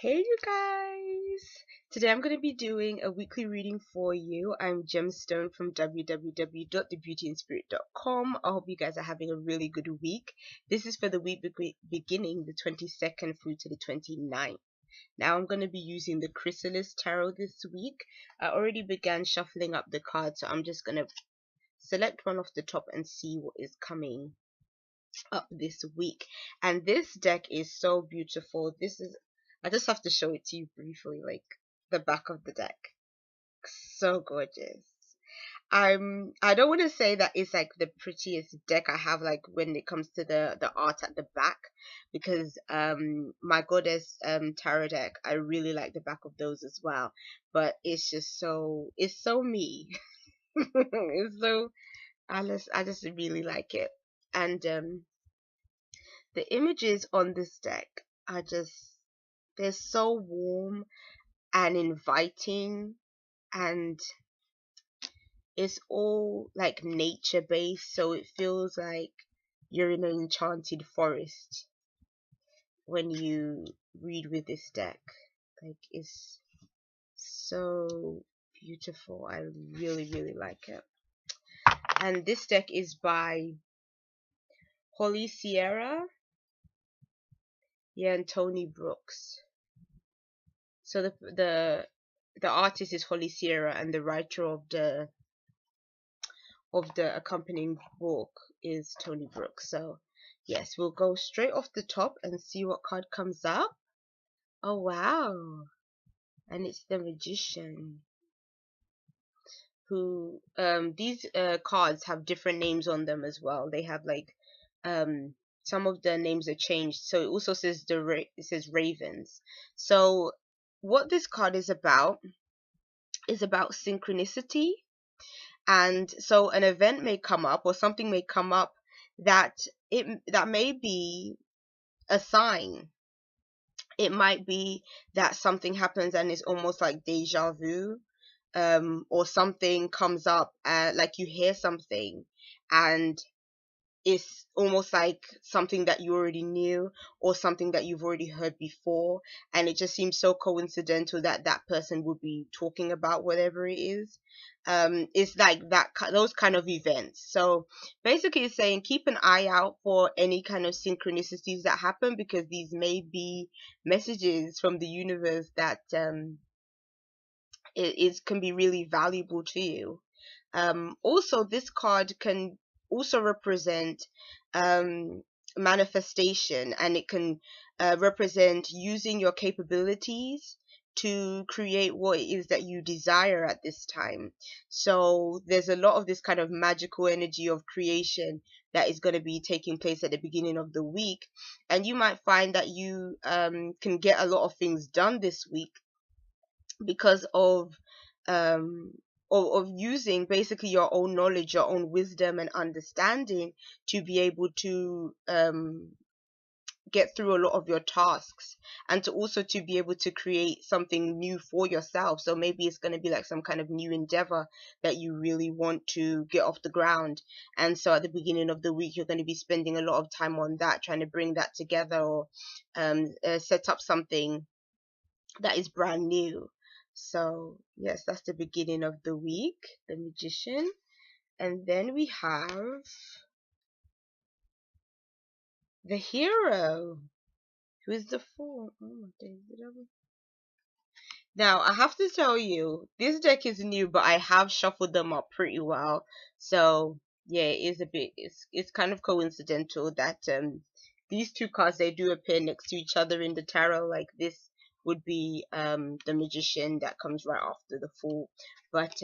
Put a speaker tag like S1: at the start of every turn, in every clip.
S1: Hey you guys! Today I'm going to be doing a weekly reading for you. I'm Gemstone from www.thebeautyinspirit.com. I hope you guys are having a really good week. This is for the week beginning the 22nd through to the 29th. Now I'm going to be using the Chrysalis Tarot this week. I already began shuffling up the cards, so I'm just going to select one off the top and see what is coming up this week. And this deck is so beautiful. I just have to show it to you briefly, like the back of the deck. So gorgeous. I don't want to say that it's like the prettiest deck I have, like when it comes to the art at the back, because my goddess tarot deck, I really like the back of those as well, but it's just it's so me. It's so I just really like it. And the images on this deck are just, they're so warm and inviting, and it's all like nature based, so it feels like you're in an enchanted forest when you read with this deck. Like, it's so beautiful. I really like it. And this deck is by Holly Sierra, and Tony Brooks. So the artist is Holly Sierra, and the writer of the accompanying book is Tony Brooks. So yes, we'll go straight off the top and see what card comes up. Oh wow, and it's the Magician, who these cards have different names on them as well. They have like some of the names are changed, so it also says it says Ravens. So what this card is about synchronicity. And so an event may come up, or something may come up that may be a sign. It might be that something happens and it's almost like deja vu, or something comes up, like you hear something and it's almost like something that you already knew, or something that you've already heard before, and it just seems so coincidental that that person would be talking about whatever it is. It's like those kind of events. So basically it's saying keep an eye out for any kind of synchronicities that happen, because these may be messages from the universe that can be really valuable to you. Also, this card can also represent um, manifestation, and it can represent using your capabilities to create what it is that you desire at this time. So there's a lot of this kind of magical energy of creation that is going to be taking place at the beginning of the week, and you might find that you can get a lot of things done this week because um, of using basically your own knowledge, your own wisdom and understanding to be able to get through a lot of your tasks, and to also to be able to create something new for yourself. So maybe it's going to be like some kind of new endeavor that you really want to get off the ground, and so at the beginning of the week you're going to be spending a lot of time on that, trying to bring that together, or set up something that is brand new. So yes, that's the beginning of the week, the Magician. And then we have the Hero, who is the Fool. Oh, now I have to tell you, this deck is new, but I have shuffled them up pretty well. So yeah, it is a bit, it's kind of coincidental that these two cards, they do appear next to each other in the tarot. Like, this would be the Magician that comes right after the Fool, but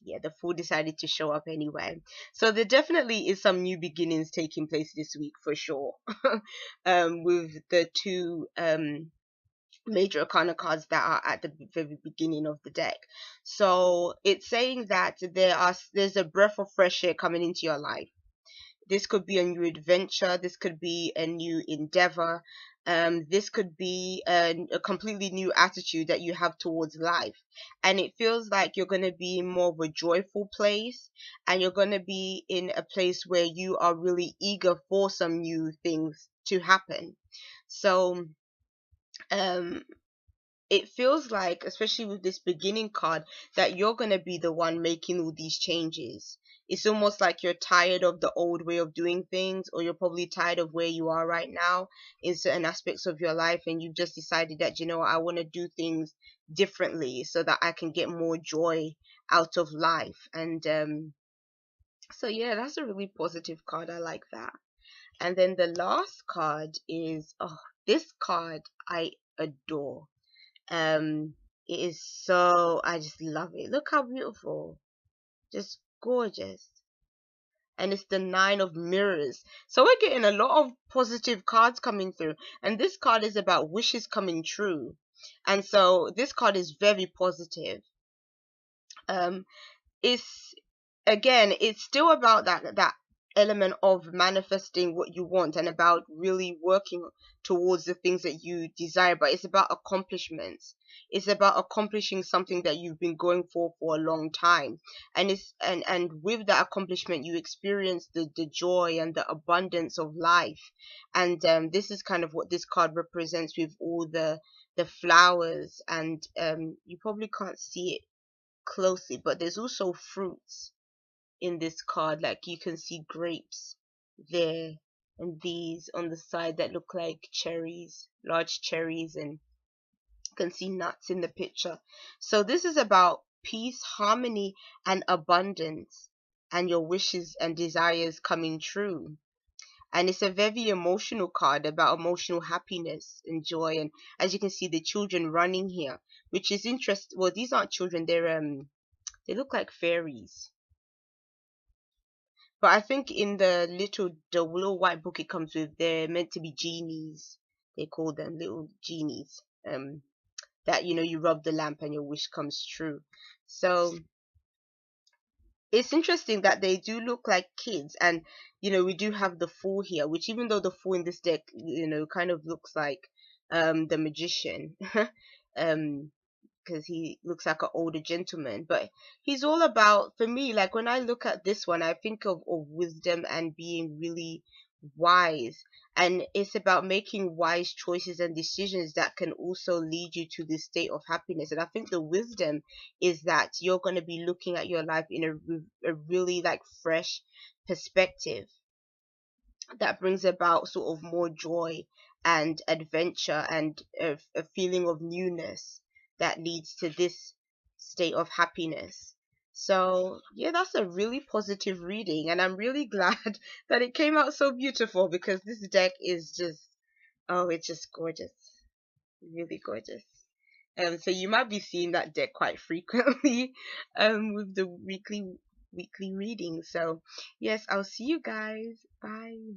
S1: yeah, the Fool decided to show up anyway. So there definitely is some new beginnings taking place this week for sure. With the two major arcana cards that are at the very beginning of the deck. So it's saying that there's a breath of fresh air coming into your life. This could be a new adventure, this could be a new endeavor, this could be a completely new attitude that you have towards life. And it feels like you're going to be in more of a joyful place, and you're going to be in a place where you are really eager for some new things to happen. So it feels like, especially with this beginning card, that you're going to be the one making all these changes. It's almost like you're tired of the old way of doing things, or you're probably tired of where you are right now in certain aspects of your life, and you've just decided that, you know, I want to do things differently so that I can get more joy out of life. And so yeah, that's a really positive card. I like that. And then the last card is, oh, this card I adore. It is so, I just love it. Look how beautiful, just gorgeous. And it's the Nine of Mirrors. So we're getting a lot of positive cards coming through, and this card is about wishes coming true. And so this card is very positive. um it's, again, it's still about that element of manifesting what you want and about really working towards the things that you desire, but it's about accomplishments. It's about accomplishing something that you've been going for a long time. And it's, and with that accomplishment you experience the joy and the abundance of life. And this is kind of what this card represents, with all the flowers. And you probably can't see it closely, but there's also fruits in this card. Like, you can see grapes there, and these on the side that look like cherries, large cherries, and you can see nuts in the picture. So this is about peace, harmony, and abundance, and your wishes and desires coming true. And it's a very emotional card, about emotional happiness and joy. And as you can see, the children running here, which is interesting. Well, these aren't children, they're they look like fairies. But I think in the little white book it comes with, they're meant to be genies. They call them little genies. That, you know, you rub the lamp and your wish comes true. So it's interesting that they do look like kids. And you know, we do have the Fool here, which, even though the Fool in this deck, you know, kind of looks like the Magician. um because he looks like an older gentleman, but he's all about, for me, like when I look at this one, I think of wisdom and being really wise. And it's about making wise choices and decisions that can also lead you to this state of happiness. And I think the wisdom is that you're going to be looking at your life in a really like fresh perspective that brings about sort of more joy and adventure, and a feeling of newness that leads to this state of happiness. So yeah, that's a really positive reading, and I'm really glad that it came out so beautiful, because this deck is just, oh, it's just gorgeous, really gorgeous. So you might be seeing that deck quite frequently with the weekly reading. So yes, I'll see you guys. Bye.